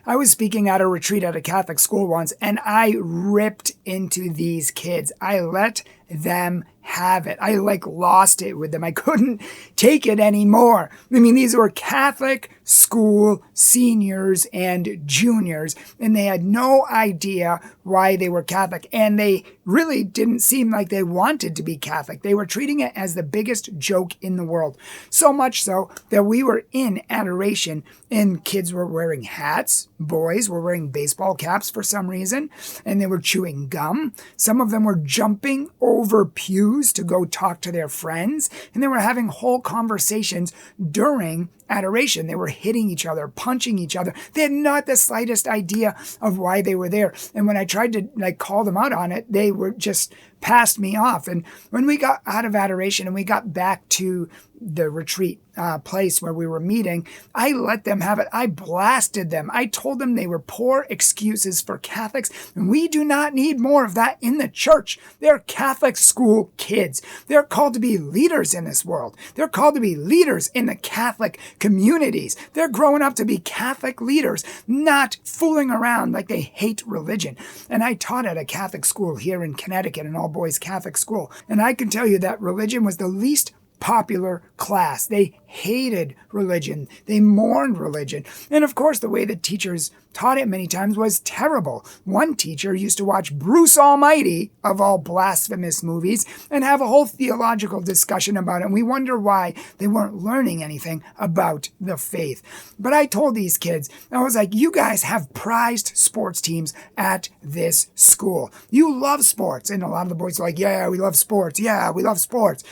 I was speaking at a retreat at a Catholic school once, and I ripped into these kids. I let them have it. I lost it with them. I couldn't take it anymore. I mean, these were Catholic school seniors and juniors, and they had no idea why they were Catholic. And they really didn't seem like they wanted to be Catholic. They were treating it as the biggest joke in the world. So much so that we were in adoration and kids were wearing hats. Boys were wearing baseball caps for some reason, and they were chewing gum. Some of them were jumping over pews to go talk to their friends, and they were having whole conversations during adoration. They were hitting each other, punching each other. They had not the slightest idea of why they were there. And when I tried to call them out on it, they were just passed me off. And when we got out of adoration and we got back to the retreat place where we were meeting, I let them have it. I blasted them. I told them they were poor excuses for Catholics, and we do not need more of that in the church. They're Catholic school kids. They're called to be leaders in this world. They're called to be leaders in the Catholic communities. They're growing up to be Catholic leaders, not fooling around like they hate religion. And I taught at a Catholic school here in Connecticut, an all-boys Catholic school, and I can tell you that religion was the least popular class. They hated religion. They mourned religion. And of course, the way the teachers taught it many times was terrible. One teacher used to watch Bruce Almighty, of all blasphemous movies, and have a whole theological discussion about it. And we wonder why they weren't learning anything about the faith. But I told these kids, I was like, you guys have prized sports teams at this school. You love sports. And a lot of the boys are like, yeah, we love sports. Yeah, we love sports.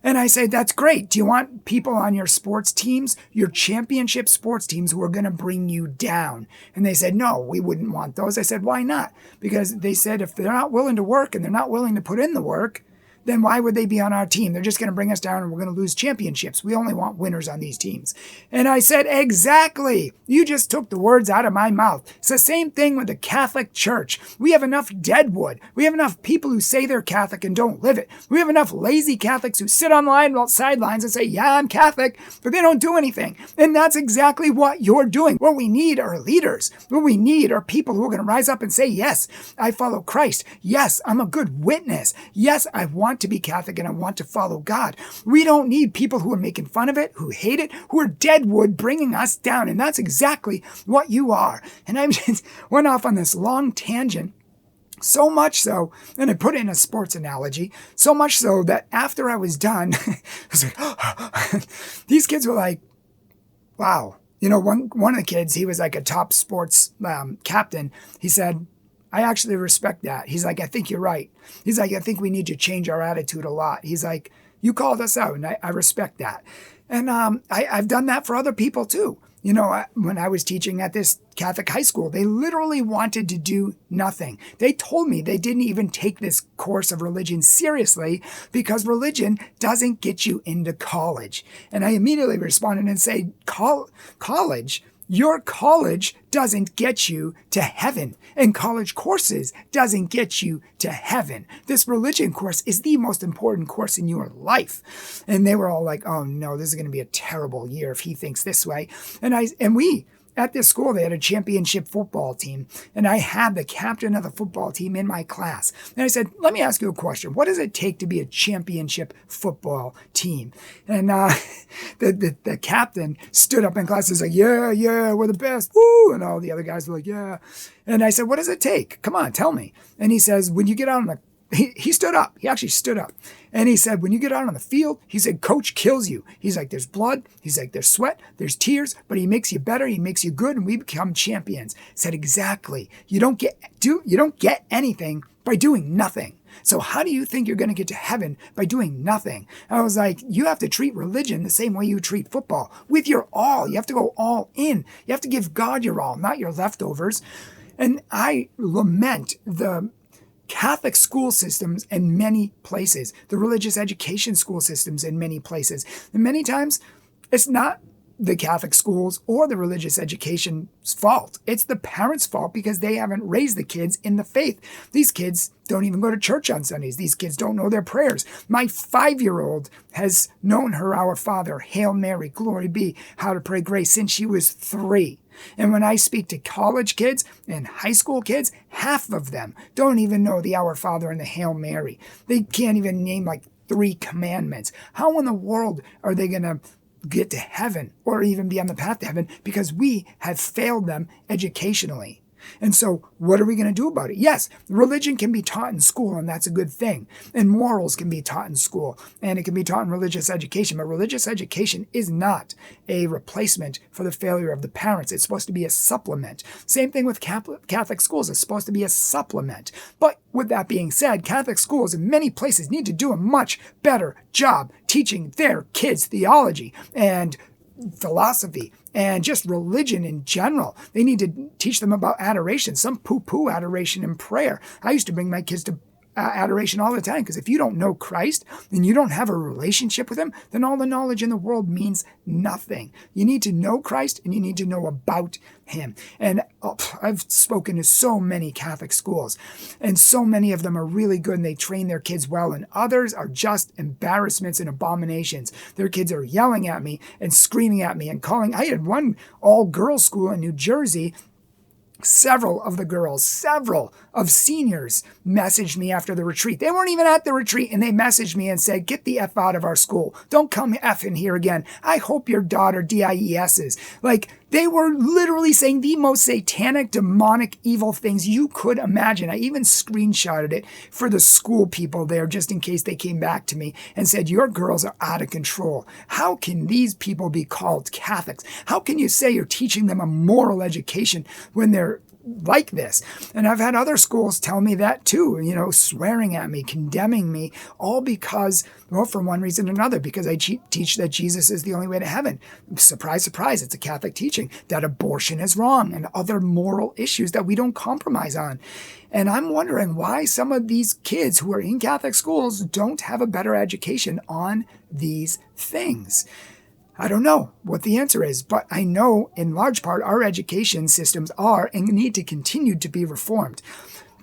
And I say, that's great. Do you want people on your sports teams, your championship sports teams, who are going to bring you down? And they said, no, we wouldn't want those. I said, why not? Because they said if they're not willing to work and they're not willing to put in the work, then why would they be on our team? They're just going to bring us down and we're going to lose championships. We only want winners on these teams. And I said, exactly. You just took the words out of my mouth. It's the same thing with the Catholic Church. We have enough deadwood. We have enough people who say they're Catholic and don't live it. We have enough lazy Catholics who sit on the sidelines and say, yeah, I'm Catholic, but they don't do anything. And that's exactly what you're doing. What we need are leaders. What we need are people who are going to rise up and say, yes, I follow Christ. Yes, I'm a good witness. Yes, I want to be Catholic and I want to follow God. We don't need people who are making fun of it, who hate it, who are deadwood bringing us down. And that's exactly what you are. And I just went off on this long tangent. So much so, and I put it in a sports analogy, so much so that after I was done, I was like, these kids were like, wow. You know, one of the kids, he was like a top sports captain. He said, I actually respect that. He's like, I think you're right. He's like, I think we need to change our attitude a lot. He's like, you called us out, and I respect that. And I've done that for other people too. You know, when I was teaching at this Catholic high school, they literally wanted to do nothing. They told me they didn't even take this course of religion seriously because religion doesn't get you into college. And I immediately responded and said, college? Your college doesn't get you to heaven, and college courses doesn't get you to heaven. This religion course is the most important course in your life. And they were all like, oh no, this is going to be a terrible year if he thinks this way. And we, at this school, they had a championship football team, and I had the captain of the football team in my class. And I said, let me ask you a question. What does it take to be a championship football team? And the captain stood up in class and was like, yeah, we're the best. Woo! And all the other guys were like, yeah. And I said, what does it take? Come on, tell me. And he says, when you get out on the he stood up. He actually stood up. And he said, when you get out on the field, he said, coach kills you. He's like, there's blood. He's like, there's sweat. There's tears. But he makes you better. He makes you good. And we become champions. I said, exactly. You don't get anything by doing nothing. So how do you think you're going to get to heaven by doing nothing? I was like, you have to treat religion the same way you treat football. With your all. You have to go all in. You have to give God your all, not your leftovers. And I lament the Catholic school systems in many places, the religious education school systems in many places. And many times, it's not the Catholic schools or the religious education's fault. It's the parents' fault because they haven't raised the kids in the faith. These kids don't even go to church on Sundays. These kids don't know their prayers. My 5-year-old has known her Our Father, Hail Mary, Glory be, how to pray grace since she was 3. And when I speak to college kids and high school kids, half of them don't even know the Our Father and the Hail Mary. They can't even name like 3 commandments. How in the world are they going to get to heaven or even be on the path to heaven? Because we have failed them educationally. And so what are we going to do about it? Yes, religion can be taught in school, and that's a good thing. And morals can be taught in school, and it can be taught in religious education. But religious education is not a replacement for the failure of the parents. It's supposed to be a supplement. Same thing with Catholic schools. It's supposed to be a supplement. But with that being said, Catholic schools in many places need to do a much better job teaching their kids theology and philosophy and just religion in general. They need to teach them about adoration. Some poo-poo adoration and prayer. I used to bring my kids to adoration all the time, because if you don't know Christ and you don't have a relationship with him, then all the knowledge in the world means nothing. You need to know Christ and you need to know about him. And I've spoken to so many Catholic schools, and so many of them are really good and they train their kids well, and others are just embarrassments and abominations. Their kids are yelling at me and screaming at me and calling. I had one all-girls school in New Jersey. Several of seniors messaged me after the retreat. They weren't even at the retreat, and they messaged me and said, "Get the F out of our school. Don't come F in here again. I hope your daughter DIESs." Like, they were literally saying the most satanic, demonic, evil things you could imagine. I even screenshotted it for the school people there, just in case they came back to me and said, "Your girls are out of control." How can these people be called Catholics? How can you say you're teaching them a moral education when they're like this? And I've had other schools tell me that too, swearing at me, condemning me, all because, well, for one reason or another, because I teach that Jesus is the only way to heaven. Surprise, surprise, it's a Catholic teaching that abortion is wrong and other moral issues that we don't compromise on. And I'm wondering why some of these kids who are in Catholic schools don't have a better education on these things. I don't know what the answer is, but I know in large part our education systems are and need to continue to be reformed.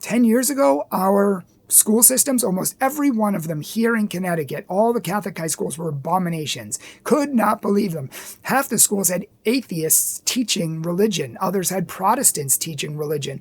10 years ago, our school systems, almost every one of them here in Connecticut, all the Catholic high schools were abominations. Could not believe them. Half the schools had atheists teaching religion. Others had Protestants teaching religion.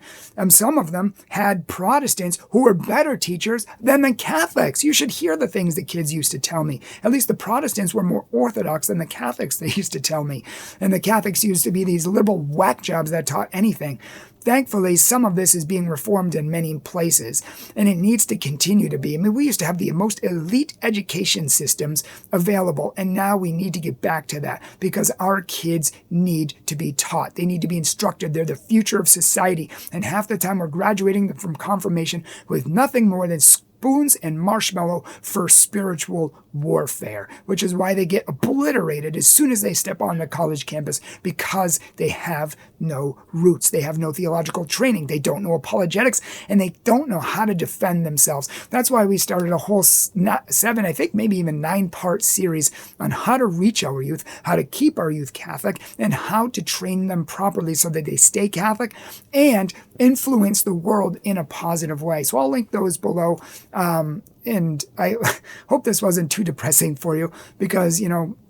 Some of them had Protestants who were better teachers than the Catholics. You should hear the things the kids used to tell me. At least the Protestants were more orthodox than the Catholics, they used to tell me. And the Catholics used to be these liberal whack jobs that taught anything. Thankfully, some of this is being reformed in many places, and it needs to continue to be. I mean, we used to have the most elite education systems available, and now we need to get back to that, because our kids need to be taught. They need to be instructed. They're the future of society, and half the time we're graduating from confirmation with nothing more than spoons and marshmallow for spiritual warfare, which is why they get obliterated as soon as they step on the college campus, because they have no roots. They have no theological training. They don't know apologetics, and they don't know how to defend themselves. That's why we started a whole 7, I think maybe even 9-part series on how to reach our youth, how to keep our youth Catholic, and how to train them properly so that they stay Catholic and influence the world in a positive way. So I'll link those below. And I hope this wasn't too depressing for you, because,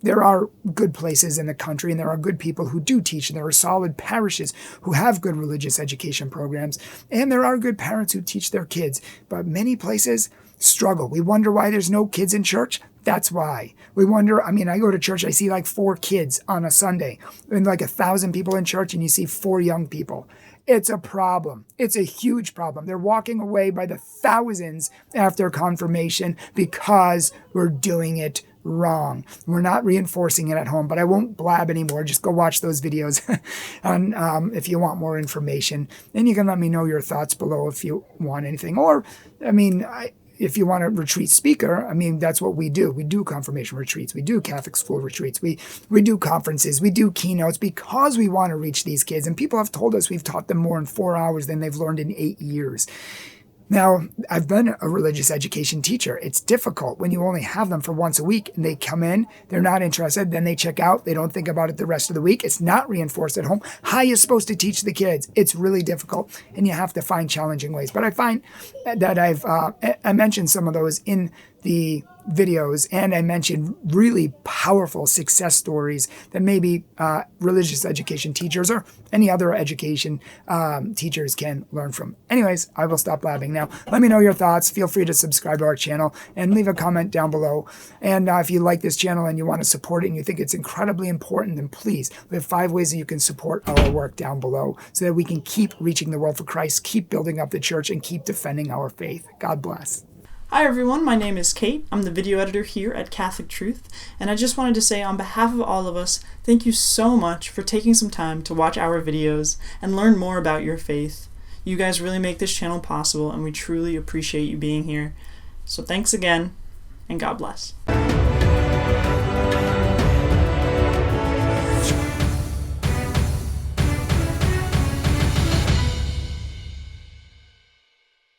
there are good places in the country and there are good people who do teach, and there are solid parishes who have good religious education programs, and there are good parents who teach their kids. But many places struggle. We wonder why there's no kids in church. That's why. We wonder, I go to church, I see like 4 kids on a Sunday, and like 1,000 people in church, and you see 4 young people. It's a problem. It's a huge problem. They're walking away by the thousands after confirmation because we're doing it wrong. We're not reinforcing it at home, but I won't blab anymore. Just go watch those videos on, if you want more information. And you can let me know your thoughts below if you want anything. Or, if you want a retreat speaker, that's what we do. We do confirmation retreats. We do Catholic school retreats. We do conferences. We do keynotes because we want to reach these kids. And people have told us we've taught them more in 4 hours than they've learned in 8 years. Now, I've been a religious education teacher. It's difficult when you only have them for once a week and they come in, they're not interested, then they check out, they don't think about it the rest of the week. It's not reinforced at home. How are you supposed to teach the kids? It's really difficult, and you have to find challenging ways. But I find that I mentioned some of those in the videos, and I mentioned really powerful success stories that maybe religious education teachers or any other education teachers can learn from. Anyways, I will stop blabbing now. Let me know your thoughts. Feel free to subscribe to our channel and leave a comment down below. And if you like this channel and you want to support it and you think it's incredibly important, then please, we have 5 ways that you can support our work down below so that we can keep reaching the world for Christ, keep building up the church, and keep defending our faith. God bless. Hi everyone, my name is Kate. I'm the video editor here at Catholic Truth, and I just wanted to say on behalf of all of us, thank you so much for taking some time to watch our videos and learn more about your faith. You guys really make this channel possible, and we truly appreciate you being here. So thanks again, and God bless.